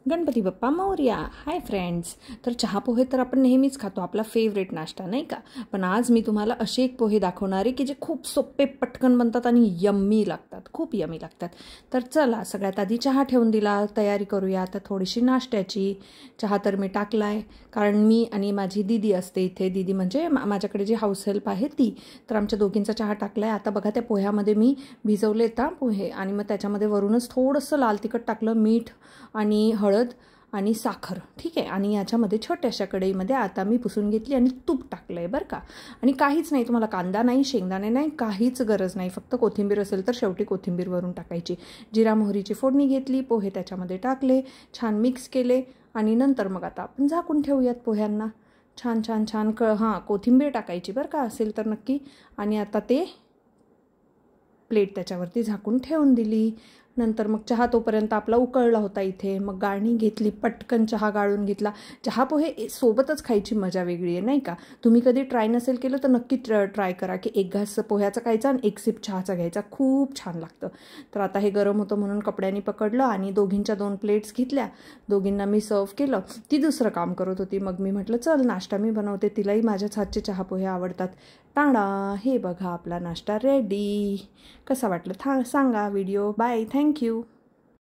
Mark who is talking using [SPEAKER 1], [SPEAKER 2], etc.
[SPEAKER 1] Ganpati Bappa Morya. Hi friends. तर चहा पोहे तर आपण नेहमीच खातो, आपला फेवरेट नाश्ता नाही का. पण आज मी तुम्हाला असे एक पोहे दाखवणार आहे की जे खूप सोपे, पटकन बनतात आणि यम्मी लागतात, खूप यम्मी लागतात. तर चला सगळ्यात आधी चहा ठेवून दिला, तयारी करूया. तर थोडीशी नाश्त्याची. चहा तर मी टाकलाय, कारण मी आणि माझी दीदी असते इथे. दीदी म्हणजे माझ्याकडे जी हाऊस हेल्प आहे ती. तर आमच्या दोघींचा चहा टाकलाय. आता बघा त्या पोह्यामध्ये मी भिजवले पोहे आणि मग त्याच्यामध्ये वरूनच थोडंसं लाल तिखट टाकलं, मीठ आणि हळद आणि साखर. ठीक आहे. आणि याच्यामध्ये छोट्याशा कढईमध्ये आता मी पुसून घेतली आणि तूप टाकलं आहे बरं का. आणि काहीच नाही, तुम्हाला कांदा नाही, शेंगदाणे नाही, काहीच गरज नाही. फक्त कोथिंबीर असेल तर शेवटी कोथिंबीर वरून टाकायची. जिरा मोहरीची फोडणी घेतली, पोहे त्याच्यामध्ये टाकले, छान मिक्स केले आणि नंतर मग आता आपण झाकून ठेवूयात पोह्यांना. छान छान छान कोथिंबीर टाकायची बरं का, असेल तर नक्की. आणि आता ते प्लेट त्याच्यावरती झाकून ठेवून दिली. नंतर मग चहा तोपर्यंत आपला उकळला होता इथे. मग गाळणी घेतली, पटकन चहा गाळून घेतला. चहा पोहे सोबतच खायची मजा वेगळी आहे नाही का. तुम्ही कधी ट्राय नसेल केलं तर नक्की ट्राय करा की एक घास पोह्याचा खायचा आणि एक सिप चहाचा घ्यायचा, खूप छान लागतं. तर आता हे गरम होतं म्हणून कपड्यांनी पकडलं आणि दोघींच्या 2 प्लेट्स घेतल्या. दोघींना मी सर्व केलं. ती दुसरं काम करत होती. मग मी म्हटलं चल नाश्ता मी बनवते, तिलाही माझ्याच हातचे चहा पोहे आवडतात. टाळा, हे बघा आपला नाश्ता रेडी. कसा वाटलं सांगा व्हिडिओ. Bye, thank you.